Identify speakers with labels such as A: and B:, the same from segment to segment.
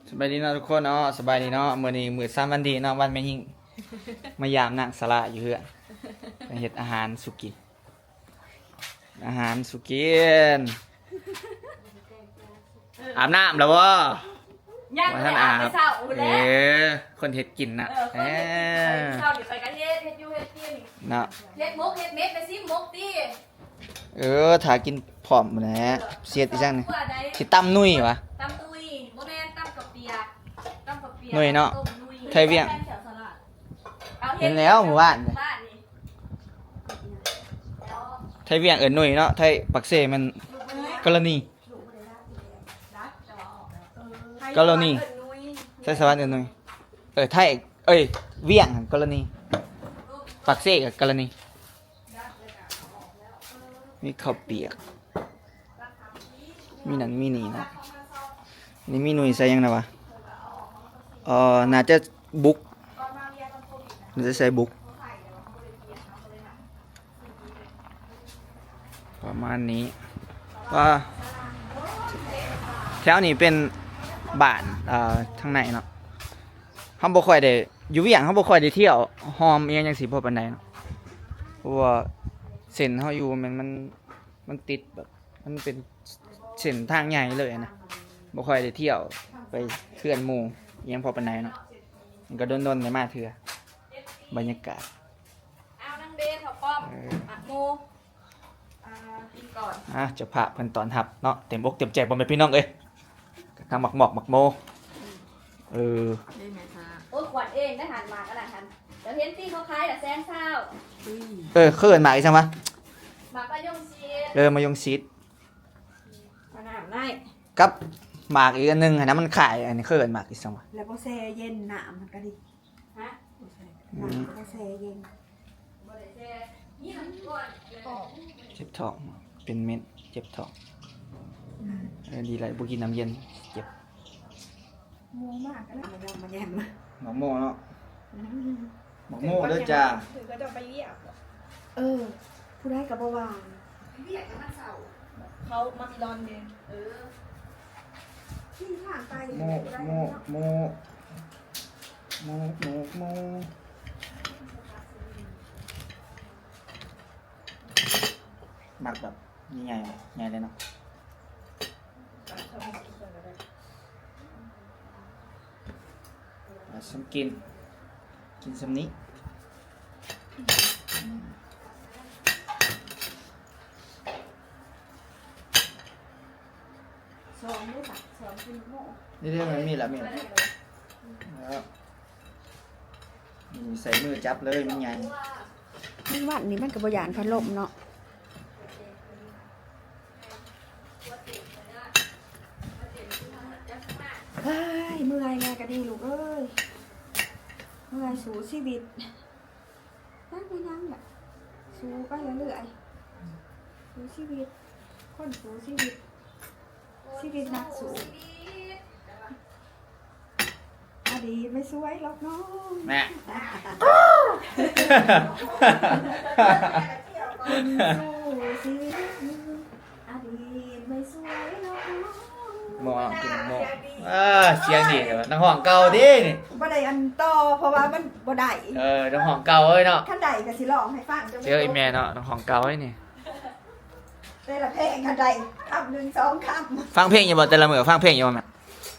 A: สบายดีเนาะทุกคนเนาะสบายดีเนาะมื้อนี้มื้อ3วันดีเนาะวันแม่ยิ่งมายามนางสละอยู่เฮือนไปเฮ็ดอาหารสุกินอาบน้ำแล้วบ่
B: ยังไม่อาบไปเศร้าแล้ว
A: คนเฮ็ดกินน่ะ
B: คนเฮ็ดเศร้าเดี๋ยวไปกันเฮ็ดอยู่เฮ็ดกิน
A: เนาะ
B: เฮ็ดมุกเฮ็ดเม็ดไปซิมุกดิ
A: ถ้ากินพร้อมแหละเสียดอีจังนี่
B: ว่าใด
A: สิตำนุ่ยวะ
B: ตำตุยบ่แม่นตำกับเปียกตำกับเปียก
A: หน่วยเนาะ
B: ต้มหนุ่ย
A: ไทยเวียง
B: อา
A: เห็นแล้วหมู่บ้านเนี่ย
B: บ้านนี่
A: ไทยเวียงเอิ้นนุ่ยเนาะไทยปักเสมันกรณีกรณีไทยสวรรค์เอิ้นนุ่ยไทยเวียงกรณีปักเสกับกรณีมีข้าวเปียกมีนั่นมีนี่เนาะนี่มีหนุ่ยใส่ยังไงวะน่าจะบุกน่าจะใส่บุกประมาณนี้ว่าแถวนี้เป็นบ้านทางไหนเนาะเขาบ่ค่อยได้อยู่เวียงเขาบ่ค่อยได้เที่ยวหอมเอียงจังสิพอปานใดเนาะเพราะว่าเส้นเขาอยู่มันติดแบบมันเป็นเส้นทางใหญ่เลยนะบ่ค่อยได้เที่ยวไปเทื่อนหมู่เอียงพอปานใดเนาะมันก็ดนๆได้มาเทื่อบรรยากาศ
B: เอานางเดนเขาป้อมอ่ะโมกินก่อน
A: จะพาเพิ่นตอนรับเนาะเต็มอกเต็มใจบ่แม่นพี่น้องเอ้ยทางหมักหมอกหมักโม
B: ได้ไหมคะโอ้ยขวัญเองได้หันมาก็ได้หันเดี๋ยวเห็นตีเขาคล้ายแต่แซงเศร้า
A: เขินหมากอีจังวะ
B: หมากก็ยงซี
A: มายงชิด
B: มาหนามได้
A: กับหมากอีกอันหนึงอันนั้นมันขายอันนี้เขินหมากอีจังวะ
C: แล้วก็แช่เย็นหนามมันก็ดี
B: ฮะ
C: หนามก็แช่เย็น
B: บริเวณนี่มันก่อน
A: เจ็บท้องเป็นเม็ดเจ็บท้องดีไรบ่กินน้ำเย็นเจ็บ
C: งูมากก็ได้มันแยม
A: หมกโมเนาะหมกโมเด้อจ้า
C: ถือก็จะไปเรียกผู้ได้กับบวาง
B: เรียกกันมันเสาเขามาบิลอนเดน
C: ที่ผ่านไป
A: โมหมักแบบใหญ่ๆใหญ่เลยเนาะฉันกินสำนี้
C: สองด้วยสักสองคือโม่
A: นี่เรื่องมันมีแล้วใส่มือจับเลยมันใหญ่
C: มันวันนี้มันกับบยานพัดลมเนาะเฮ้ยเมื่อยไงก็ดีลูกเอ้ยเมื่อยสู้ชีวิตนั่งไม่นั่งแบบสู้ไปเรื่อยๆสู้ชีวิตคนสู้ชีวิตนักสู้อดีตไม่สวยหรอกน้อง
A: แม่
C: คนสู้ชีวิตอดีตไม่สวยหรอกน้อง
A: โมกินโมเสียงดีแต่ว่าน้องห้องเก่าดินี่
C: บ่ได้อันต่อเพราะว่ามันบ่ได้
A: น้องห้องเก่าเอ้ยเนาะ
C: คันใดก็สิร้องให้ฟัง
A: เจอไอ้แม่เนาะน้องห้องเก่าเอ้ยนี่
C: ได้ละเพลงคันใดคำหนึ่งสองคำ
A: ฟังเพลงอยู่บ่แต่ละมื้อฟังเพลงอยู่บ่แม่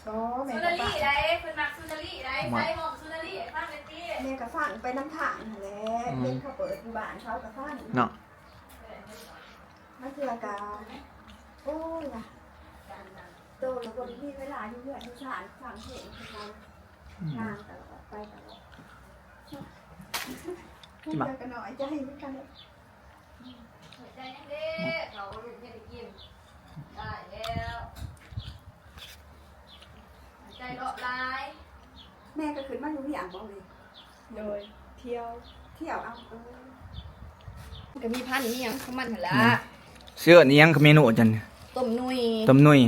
C: อ๋อแม่
B: ซู
C: ก็
B: นา
C: ฟั
B: รี
C: ง
B: ได้เป็นมักซูนารีได้ใช้หมอกซูนารีฟังเลยตี
C: แม่ก็ฟังไปน้ำทางนั่นแหละเพิ่นเขาเปิดอยู่บ้านเขาก็ฟัง
A: เนาะ
C: มันคือกาโอ้ยว่ะโตแล้วบ่ได้มีเวลาอยู่เพื่อนที่ชานฟังเพลงเขางานตลอดไปตลอดพูดกันหน่อยใจเหมือนกันเลย
B: ใจยังเด้เขาลูกให้ได้กินได้แล้วใจรอบลาย
C: แม่ก็ขึ้นมาอยู่ที่อ่างบ่เลย
B: โดยเที่ยว
C: เที่ยวเอา
B: ก็มีพันนี่ยังขมันหั่นล่ะ
A: เสื้อนี้ยังเมนูจัง
B: ต้มนุย
A: ต้มนุ่ย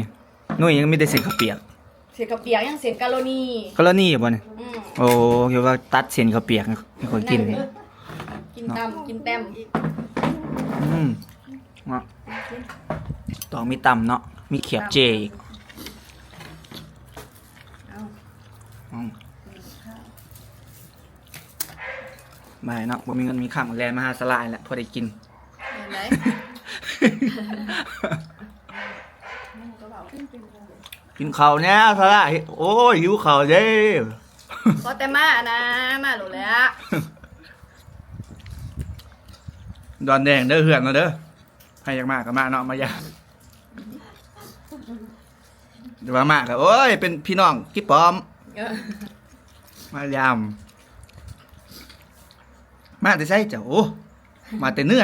A: ยังมีแต่เส้นข้าวเปียก
B: เสียกระเปียกยังเสียกะโลนี
A: กรณีบ่เนี่ยโอ้เกี่ยวกับตัดเส้นข้าวเปียกให้คนกิน
B: กินตำกินแต้ม
A: เนาะต้องมีตำเนาะมีเขียบเจอีก
C: เอา
A: อืมบ่ายเนาะบ่มีเงินมีข้ามแลนมาหาสลายแหละพอได้กิน
B: เห็นไหม
A: กินข้าวเนี่ยสลายโอ้ยหิวข้าวเด้
B: ก็แต่มานะมาหลุดแล้ว
A: ดอนแดงเด้อเหือนเนาะเด้อให้อยากมากก็มาเนาะมายามเดี๋ยวว่ามากก็โอ้ยเป็นพี่น้องกิ๊บปอม มายามมาแต่ใช่จ้ะโอ้มาแต่เนื้อ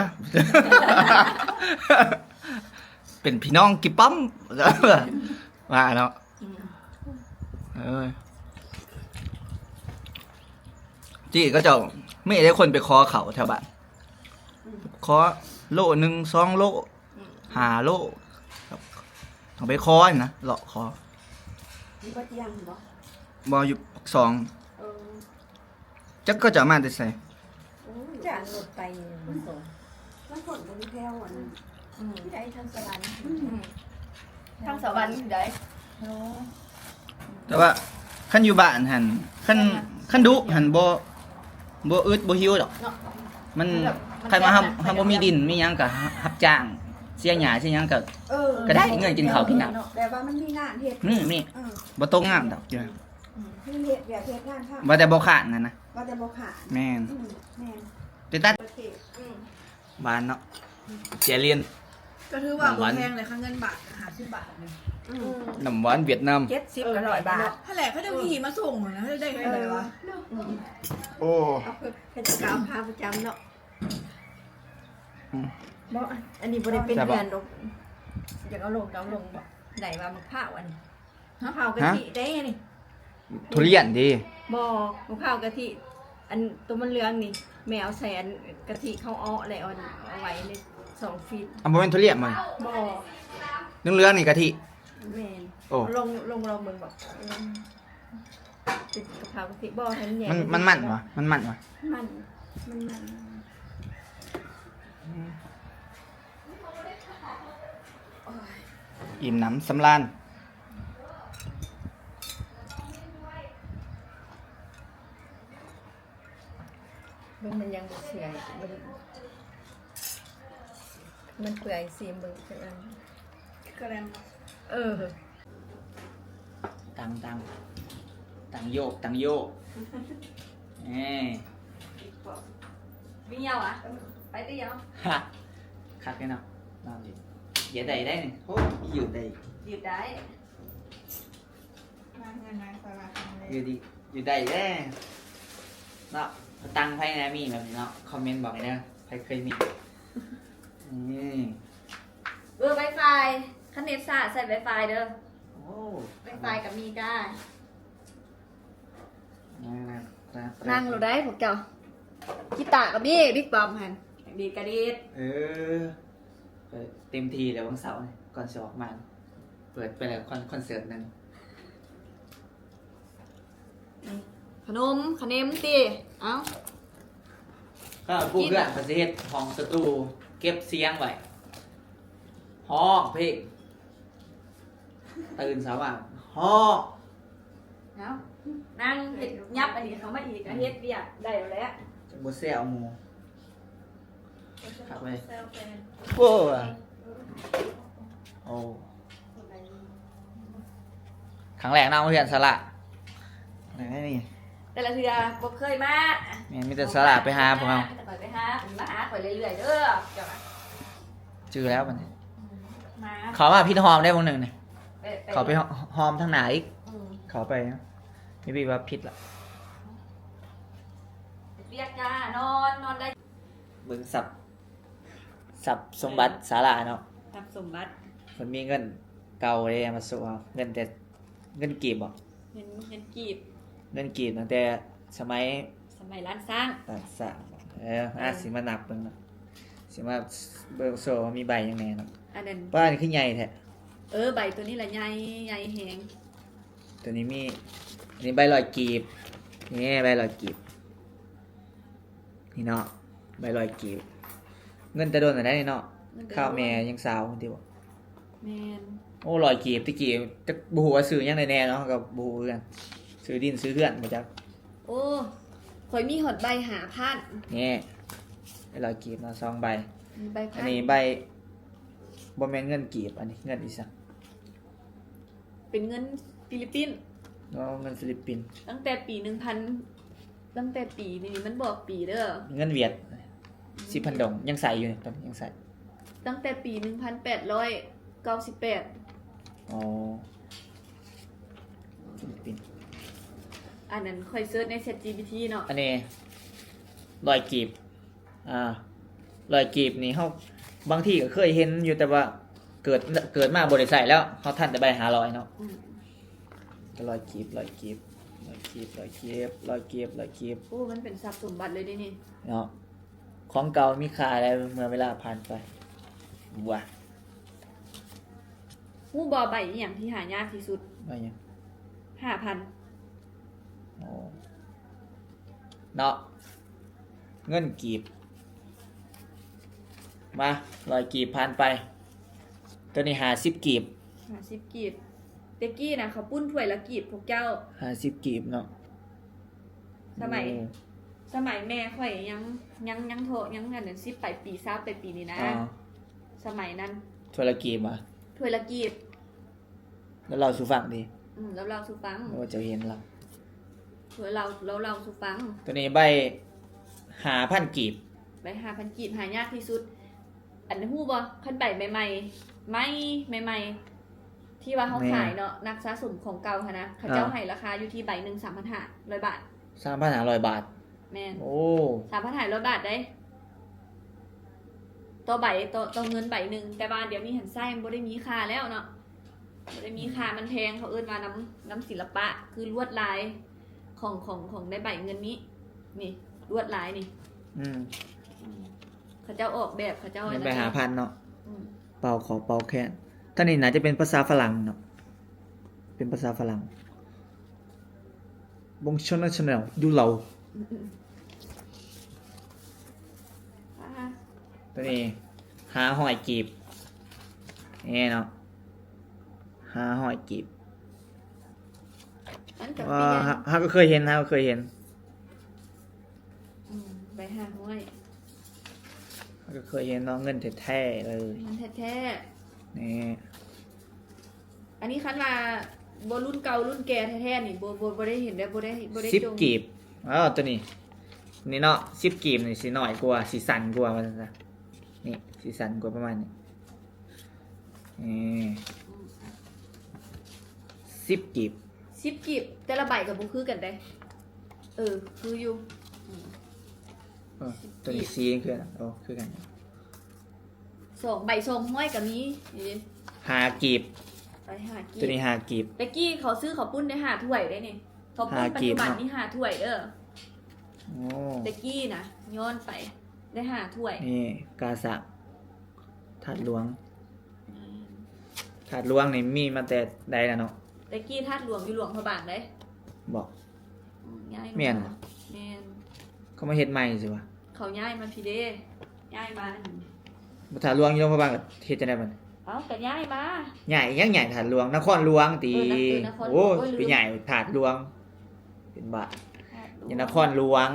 A: เป็นพี่น้องกิ๊บป้อม มาเนาะเอ้ยจี้ก็เจ้าไม่ได้คนไปคอเขาแถวบ้านคอโลหนึ่งสองโลหาโลครับต้องไปคอนะเลาะคอ
C: มีบ่เตียงบ่
A: บออยู่สอง
C: เออ
A: จักก็จะมาแต่ใส่
C: โอ้ยจ้างรถไปมันส่งมันส่งบ่มีแถวอันนั้นที่ใดทางสวรรค์
B: ทางสวรรค์อยู่ไหน
A: แต่ว่าขั้นอยู่บ้านหันขั้นดุหันบ่อึดบ่หิวดอก
B: เนาะ
A: มันใครมาทำบ่มีดินมีหยังก็รับจ้าง เสียหญ้าเสียหยังก็
C: เออ
A: ก็ได้เงินกินข้าวกินน้
C: แต่ว่ามันมีงานเฮ็ด
A: มี
C: เออ
A: บ่ตกงานดอกจ้ะ
C: มีเฮ็ดแบบเฮ็ดงานทำ
A: ว่าแต่บ่ขาดนั่นนะ
C: ว่าแต่บ่ขาด
A: แม่น
C: แม่น
A: ไปตัด
C: ประเทศ
A: บ้านเนาะเสียเรียน
D: ก็ถือว่าบ่แพงเลยค่ะเงินบาท50 บาทนึง
A: น้ำหวานเวียดนาม
C: 70ก็100 บาท
D: ถ้าแหละเขาจะมีมาส่งนะได้ไงเลยวะ
A: โอ้
C: เอาเป็นกาวพาประจำเนาะ
A: อืม
C: บ่อันนี้บ่ได้เป็น
A: แต่บ่
C: แบรนด์ดอกอยากเอาลงบ่ได้ว่ามะพร้าวอันนี้มะพร้าวกะทิได้นี่
A: ทุเรียนดี
C: บ่มะพร้าวกะทิอันตัวมันเหลืองนี่แม่เอาใส่อันกะทิเขาอ้อแล้วเอาไว้ใน2ฟีต
A: อันบ่แม่นทุเรียนมัน
C: บ่
A: เรื่องๆนี่กะทิ
C: แม่น
A: โอ้
C: ลงเมืองบอกติดกะเพรากะทิบ่ให้มันแหย่
A: มันมันวะมันมันวะ
C: มันมันโอ้ย
A: อิ่มหนำสำราญ
C: มันยังบ่เสียมันเปื่อยซีมเบิ่งจังอัน
D: กระแรม
C: เออ
A: ตังโยกเอ้ย
B: วิ่งยาวอ่ะไปตียาว
A: ฮะคักเลยเนาะนอนดิอย่าได้ได้นี่โอ้อยู่ได้
B: หยุดได้
D: งานงานสาระ
A: อยู่ดีอยู่ได้เด้เนาะตังไพ่นะมีแบบนี้เนาะคอมเมนต์บอกหน่อยนะใครเคยมีนี่
B: ไวไฟคันเน็ตซ่าใส่ไวไฟเด้อ
A: โอ้
B: ไวไฟกับมีก้า
A: นั่
B: นั่งเราได้พวกเจ้ากีตาร์กับมีบิ๊กบอมหันดีกระดีด
A: เออเต็มทีแล้ววันเสาร์นี่ก่อนจะออกมา เปิดไปแล้วคอนเสิร์ตหนึง
B: ขนมตีเอ้า
A: ก็ผู้เพื่อนประเทศห้องสตูเก็บเสียงไว้ห้องเพลงตื่นสว่างห้อง
B: เอ้านั่งเฮ็ดยับอันนี้เขามาอีกเฮ็ดเบียกได้แล้ว
A: จะบเซลหมูขับไป
D: เซลแฟน
A: โอ้โอ้ครั้งแรกน้องเรียนสละไหนนี่
B: แต่ละเทื่อบ่เคยมา
A: แม่มีแต่สละไปหาพวกเรา
B: แต่ไปหามาหาข่อยเรื่อยๆเด้อเจ้าน่ะ
A: จือแล้วมัน
B: มา
A: เขามาพี่หอมได้วงหนึ่งเนี่ย
B: ไป
A: เขาไปหอมทางไหนอีก
B: อืม
A: เขาไปนะไม่บีว่าพิษละ
B: เรียกจ้านอนได้
A: เบิ่งสับสมบัติสาราเนาะ
B: ทำสมบัติ
A: มันมีเงินเก่าเลยมาสู้เอาเงินแต่เงินกีบบ่
B: เงินกีบ
A: เงินกีบตั้งแต่สมัย
B: สมัยร้านสร้าง
A: ตัดสะสิมานับเบิ่งเนาะสิมาเบิ่งโซ่ว่ามีใบยังไงเนาะ
B: อันนั้น
A: ป้านี่คือใหญ่แท้
B: ใบตัวนี้แหละใหญ่แหง
A: ตัวนี้มีอันนี้ใบลอยกีบนี่ใบลอยกีบนี่เนาะใบลอยกีบเงินแต่โดนอะไรนี่เนาะข้าวแม่ยังสาวคนที่บอก
B: แมน
A: โอ้ลอยกีบตะกี้จะบูหัวาซื้อยังไงแน่เนาะกับบูคือกัน ซื้อดินซื้อเพื่อนมาจาก
B: โอ้ข่อยมีหอดใบหาพัน
A: นี่ไอ้100กีบเนาะ2ใบ
B: มีใบพั
A: อั
B: น
A: นนี้ใบบ่แม่นเงินกีบอันนี้เงินอีสัก
B: เป็นเงินฟิลิปปินส์
A: เนาะเงินฟิลิปปินส์
B: ตั้งแต่ปีตั้งแต่ปีนี้มันบอกปีเด้อ
A: เงินเวียด10,000 ดงยังใส่อยู่นี่ตอนนี้ยังใส่
B: ตั้งแต่ปี 1898
A: อ๋อฟิลิปปินส์
B: อันนั้นค่อยเซิร์ชใน ChatGPT เนาะ
A: อันนี้100กีบ100กีบนี่เฮาบางทีก็เคยเห็นอยู่แต่ว่าเกิดมาบ่ได้ใส่แล้วเฮาทันแต่ใบ500เนาะ
B: อืม
A: ก็100กีบ100กีบ100กีบ100กีบ100กีบ100กีบ
B: โอ้มันเป็นทรัพย์สมบัติเลยเด้นี่
A: เนาะของเก่ามีค่าอะไรเมื่อเวลาผ่านไปว่ะ
B: ฮู้บ่ใบอีหยังที่หายากที่สุด
A: ว่าหยัง
B: 5,000
A: อ๋อเนาะเงินกีบมา100กีบผ่านไปตัวนี้50กีบ
B: 50กีบเตกี้นะเขาปุ้นถ้วยละกีบพวกเจ้า
A: 50กีบเนาะ
B: สมัย
A: โอ้
B: สมัยแม่ข่อยยังโทยังอันนั้น10 ปี20 ปีนี่นะ
A: อ๋อ
B: สมัยนั้น
A: ถ้วยละกีบอ่ะ
B: ถ้วยละกีบ
A: แล้วเราสู่ฟังดิ
B: แล้วเราสู่ฟัง
A: ว่าจะเห็นเรา
B: ถ้วยเราสู่ฟัง
A: ตัวนี้ใบ5,000กีบ
B: ใบ5,000กีบหายากที่สุด อันนี้ฮู้บ่คันใบใหม่ๆไม่ใหม่ๆที่ว่าเขาขายเนาะนักสะสมของเก่าค่ะนะเขาเจ้าให้ราคาอยู่ที่ใบหนึ่ง3,500 บาท
A: 3,500 บาท
B: แม่น
A: โอ้
B: 3,500 บาทได้ต่อใบต่อเงินใบหนึ่งแต่ว่าเดี๋ยวนี้หันไส้มันบ่ได้มีค่าแล้วเนาะบ่ได้มีค่ามันแพงเขาเอิ้นว่าน้ำศิลปะคือลวดลายของในใบเงินนี้ นี่ลวดลายนี่
A: อืม
B: เขาเจ้าออกแบบเขาเจ้า
A: เงินใบ5,000เนาะ
B: อืม
A: เป่าขอเป่าแค่นท่านนี้น่าจะเป็นภาษาฝรั่งเนาะ เป็นภาษาฝรั่งบงชนชนแนลดูเรา
B: อ่า
A: ตัวนี้500กีบนี่เนาะ500กีบ
B: อันกับ
A: ว่า
B: เปียน
A: ฮะก็เคยเห็น
B: ใบ500
A: ก็เคยเห็นเนาะเงินแท้ๆเลย
B: มันแท้
A: นี่
B: ๆอันนี้คันว่าบ่รุ่นเก่ารุ่นแก่แท้ๆนี่บ่ได้เห็นได้บ่ได้จง
A: 10กีบตัวนี้นี่เนาะ10กีบนี่สิน้อยกว่าสิสั้นกว่าว่าซั่นซะนี่สิสั้นกว่าประมาณนี้นี่10กีบ
B: 10กีบแต่ละใบก็บ่คือกันได้คืออยู่
A: ตัวนี้ซีคือกันโอ้คือกัน
B: 2ใบ2ห้อยก็มีนี่
A: 5กีบ
B: ใบ5กี
A: ตัวนี้
B: บ
A: 5กีบ
B: ตะกี้เขาซื้อข้าวปุ้นได้5ถ้วยได้นี่ข้าวปุ้น
A: 5
B: ปัจ
A: กีบ
B: จุบัน
A: เนาะ
B: นี่5ถ้วยเด้อ
A: โอ้
B: ตะกี้นะย้อนไปได้5ถ้วย
A: นี่กาสะถาดหลวงนี่มีมาแต่ใดแล้วเนาะ
B: ตะกี้ธาตุหลวงอยู่หลวงพระบางได้
A: บอก
B: ย้าย
A: แม่น
B: แม่น
A: เขามาเฮ็ดใหม่สิวะ
B: เขาย้ายมาพี่เด้ย้ายมา
A: บ่ถาดหลวงอยู่โรงพยาบาลก็เฮ็ดจังได๋บัดนี้
B: เอ้าก็ย้ายมา
A: ใหญ่ยังใหญ่ถาดหลวงนครหลวงตี
B: นครหลวง
A: โอ้
B: โอ้ยลืม
A: ไปใหญ่ถาดหลวง เป็นบาท
B: ธาตุหลวง
A: อยู่นครหลวง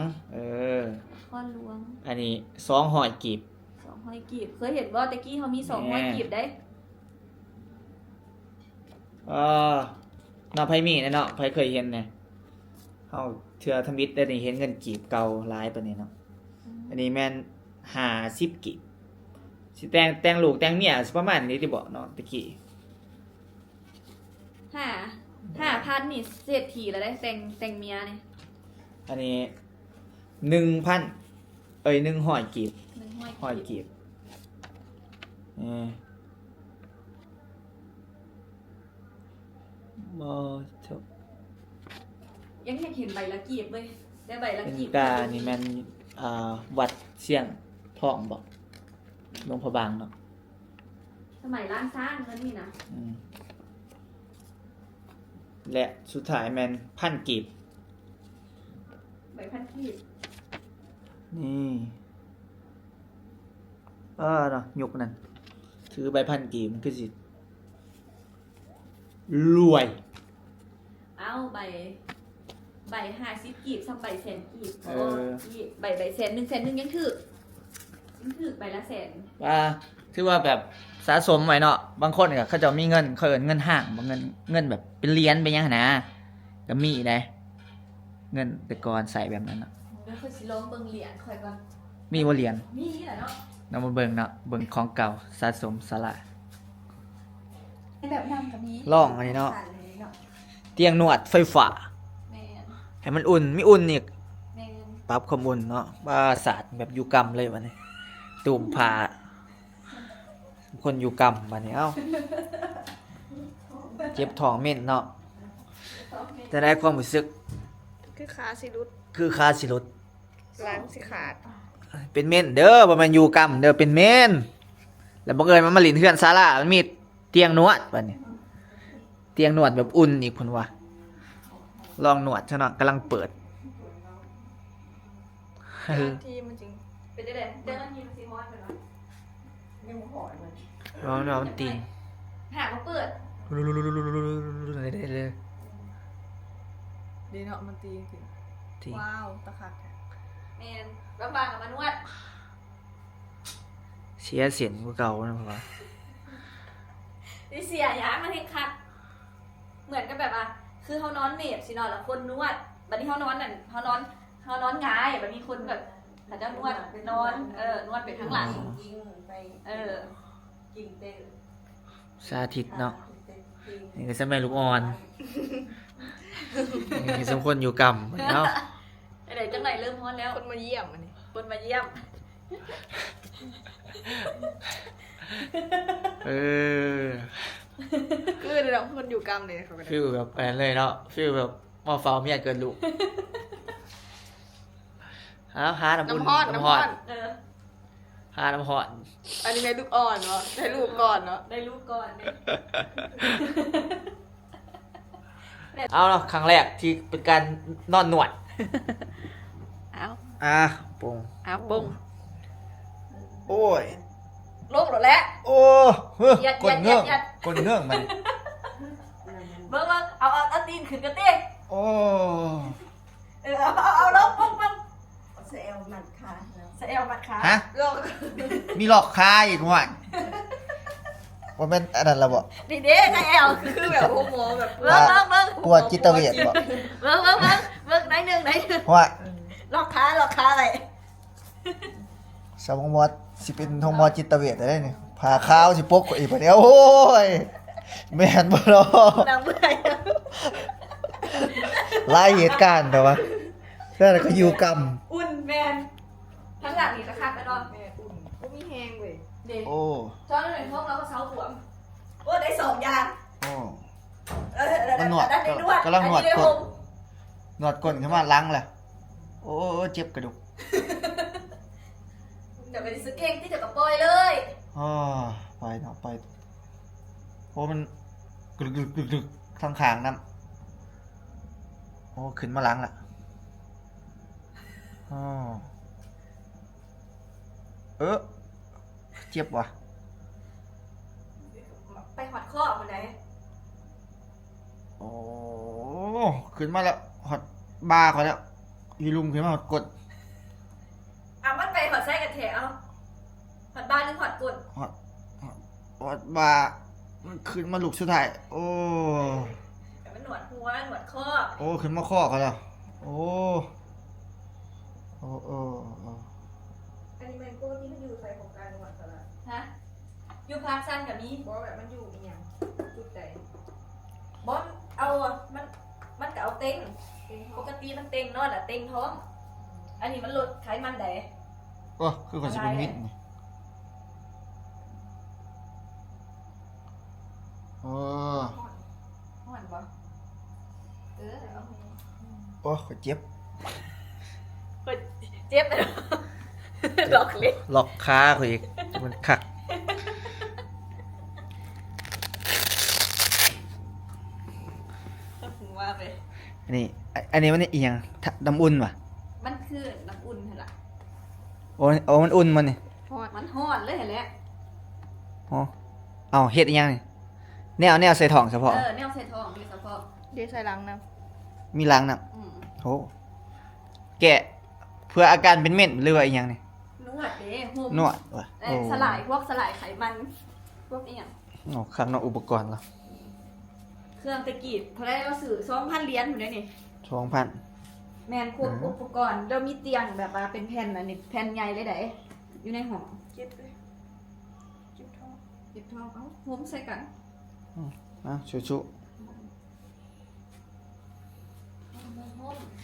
B: นครหลวง
A: อันนี้200กีบ
B: 200กีบเคยเห็นว่าตะกี้เขามี200กีบได้
A: เนาะไผมีนะเนาะไผเคยเห็นเนี่ยเฮาเทื่อทำอิฐได้นี่เห็นเงินกีบเก่าหลายปานนี้เนาะ อันนี้แม่น50กีบสิแต่งลูกแต่งเมียสิประมาณนี้ที่บอกเนาะตะกี้
B: 5,000นี่เศรษฐีแล้วได้แต่งเมียนี่
A: อันนี้ 1,000 100กีบ
B: 100
A: กีบนี่บ่จบ
B: ยังเห็นใบละกีบเว้ยได้ใบละ
A: เป็น
B: กีบ
A: กานี่แม่นวัดเสียงทองบอกหลวงพระบางเนาะ
B: สมัยร้านสร้างแล้วนี่นะ
A: อืมและสุดท้ายแม่น1,000กีบ
B: ใบพันกีบ
A: นี่เนาะยกนั่นถือใบ1,000กีบมันคือสิรวย
B: เอาใบ ใบ50กีบซ้ำใบแสนกีบ
A: เออ
B: กีบใบแสน1แสน1ยังถือใบละแสน
A: ว่าถือว่าแบบสะสมไว้เนาะบางคนก็เขาเจะมีเงินเขาเอิ้นเงินห้างบางเงินแบบเป็นเหรียญเป็นหยังหั้นนะก็มีได้เงินแต่ก่อนใส่แบบนั้นเนาะ
B: เดี๋ยวค่อยสิลองเบิ่งเหรียญค่อยก่อน
A: มีบ่เหรียญ
B: มีแหละเนาะ
A: นำมาเบิ่งเนาะเบิ่งของเก่าสะสมสละ
C: แบบนำกับนี้
A: ลองอันนี้เนาะ
C: สั่เลยเนาะ
A: เตียงนวดไฟฟ้า
B: แม่น
A: ให้มันอุ่นมีอุ่นอีก
B: แม่น
A: ปรับความอุ่นเนาะว่าศาสตร์แบบอยู่กรรมเลยวันนี้ตุ่มผ้าคนอยู่กรรมวันนี้เอ้าเจ็บท้องเม่นเนาะจะได้ความรู้สึก
C: คือขาสิรุด
A: คือคาสิรถ
C: ล้างสิขาด
A: เป็นเม่นเด้อบ่แม่นอยู่กรรมเด้อเป็นเม่นแล้วบังเอิญมันมาหลินเฮือนศาลามันมีเตียงนวดบัดนี้เตียงนวดแบบอุ่นอีกพุ่นว่าลองนวดซะเนาะกำลังเปิดเออ
C: ที่มันจริง
B: เป็นได้เดี๋ยวมันยิงซีมอนไปเนาะ
C: ยังหอยมัน
A: ลองนวดมันตีน
B: หามาเปิด
A: เลย
D: ดีเนาะมันตีสิ
A: ที
D: ว้าวตะขัก
B: แม่นแล้วบางกับมานวด
A: เสียเสียงกว่าเก่านะพ่อ
B: นี่เสียยามันเห็นคักเหมือนกับแบบว่าคือเขานอนเมฟสินอนแล้วคนนวดบัดนี้เขานอนนั่นเขานอนหงายแบบมีคนแบบเขาจะนวดนอนนวดไปข้างหลัง
C: ยิงไป
B: กินเต้น
A: สาธิตเนาะนี่ก็สมัยลูกอ่อนนี่สมควรอยู่กรรมเนาะ
B: เดี๋ยวจังไหนเริ่มฮ้อนแล้ว
C: คนมาเยี่ยมอันนี้
B: คนมาเยี่ยม
A: เออ
C: คือเดี๋ยวคนอยู่กรรมเลยเขาก็ได้
A: ฟิลแบบอะไรเลยเนาะฟิลแบบมาเฝ้าเมียเกินลูกหาน้ำอุ่นน้ำฮอด หาน้ำฮอด
C: อันนี้แม่ลูกอ่อนเนาะได้ลูกก่อนเนาะ
B: ได้ลูกก่อนเนี่ย
A: เอาเนาะครั้งแรกที่เป็นการนอนหนวด
B: เอา
A: ปง
B: เอาปุ้ง
A: โอ้ย
B: ลงหมดแล้ว
A: โอ้เฮ้ย
B: ยัด
A: กดเงื่อง
B: ยัด
A: กดเงื่องมัน
B: เบิ่งเอาตีนขึ้นกันเต้
A: โอ้
B: เอาลงปุ้ง
C: เซลมันขาดแล้ว
B: ใส่เอวมัดขา
A: ฮะ
B: ลง
A: มีหลอกคาอีกว่ะว่าเป็นอันนั้นละบ่
B: นี่เด้ใส่เอว
C: คือแบบโฮโมแบบ
B: เบิ่ง
A: กลัวจิตเวชบ่
B: เบิ่งไหนหนึ่ง
A: ว่า
B: ล็อกขาอะไร
A: สมองมอดสิเป็นทองมอดจิตเวชได้นี่ผ่าขาวสิปกอีกบัดเนี้ยโอ้ยแม่นบ่เนาะ
B: ดังเมื่อย
A: หลายเหตุการณ์แต่ว่าแล้วก็อยู่กรรม
B: อุ่นแมนทั้งหลังนี่จะคักกันเนาะ
C: แม่อุ่นก็มีแฮงเว้ย
B: เด็ก
A: โอ้
B: ช้อนหนึ่งพวกเราก็เสาหัวโอ้ได้2อย่าง
A: โอ้
B: มันหนวด
A: กำลังหนวดกด หนวดก้นขึ้นมาล้างแหละโอ้เจ็บกระดูก
B: เดี๋ยวไปซื้อเก่งที่เดี๋ยวกับปอยเลย
A: อ๋อไปเนาะไปโอ้มันกรึกทางข้างน้ำโอ้ขึ้นมาล้างละอ๋อเจ็บว่ะ
B: ไปหอดข้อมันไหน
A: โอ้ขึ้นมาแล้วหอดบาเขาแล้วอีลุมขึ้นมาหอดกด
B: มันไปหอดไส้กันแถวหอดบ้านหรือหอดกุด
A: หอดบามันขึ้นมาลูกสุดท้ายโอ้
B: แต่มันหนวดหัวหนวดข้อ
A: โอ้ขึ้นมาข้อเขาแล้วโอ้โอ้โอ้
C: อันนี้แม่โก้ที่มันอยู่ใส่ของการนวดตลอด
B: ฮะยูพาร์ทสั้นกับนี้
C: บอกว่าแบบมันอยู่อีหยังจุดใด
B: บอสเอามันก็เอาเต็งปกติมันเต็งนอนอะเต็งท้อง อันนี้มันลดไขมันได้
A: โอ้คือคนสิเป็นมิตรนี่โอ้
B: ห่อนปะเดี๋ยวเอา
A: โอ้ขอเจ็บ
B: เจ็บเลยหลอกเล็ก
A: หลอกขาเขาอีกมันขัก
B: ว่าไป
A: อันนี้มันอีหยังน้ำอุ่นว่ะ
B: มันคือน้ำอุ่นเหรอ
A: โอ้มันอุ่นมันนี่
B: มันห่อนเลยเห็นแล้ว
A: โอ้เอาเฮ็ดอีหยังนี่แนวใส่ท้องเฉพาะ
B: แนวใส่ทองมีเฉพาะ
C: เดี๋ยวใส่ล้างน้
A: มีล้างน้
B: อืม
A: ำ โหแกะเพื่ออาการเป็นเม่นหรือว่าอีหยังนี่
B: นวดเด้โฮม
A: นวดว่ะ
B: สลายพวกสลายไขมันพวกอีหยัง
A: โอ้ครับเนาะอุปกรณ์เรา
B: เครื่องตะกีดเขาได้เราสื่อ2,000เหรียญอยู่ได้นี่
A: 2,000
B: แม่นควบอุปกรณ์เรามีเตียงแบบว่าเป็นแผ่นอันนี้แผ่นใหญ่เลยได้อยู่ในห้อง
C: เจ็บเลยเจ็บท้อง
B: เก็บทองเอาโฮมใส่กัน
A: ชุ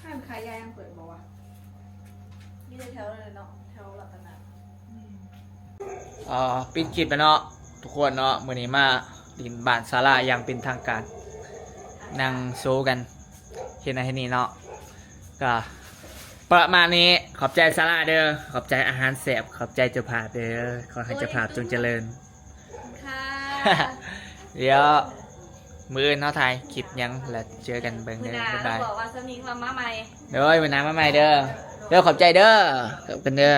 C: ห้ามขายยายังเปิดบอกว่า
D: มีแต่แถวเลยเนาะแถวหลักนะ
A: ปิดคลิปแล้วเนาะทุกคนเนาะมื้อนี้มาดินบ้านศาลาอย่างเป็นทางการนั่งโซกันเห็นไหนเห็นนี่เนาะก็ประมาณนี้ขอบใจศาลาเด้อขอบใจอาหารแซ่บขอบใจเจ้าภาพเด้อขอให้เจ้าภาพจงเจริญ
B: ค่ะ
A: เดี๋ยวมื้ออื่นเนาะถ่ายคลิปหยังแล้วเจอกันเบิ่ง
B: มือ
A: เด้อ
B: หนา
A: บ๊าย
B: เรา
A: บาย
B: บอกว่าสมิงมาใหม่
A: เด้อมื้อหน้ามาใหม่เด้อขอบใจเด้อขอบคุณเด้อ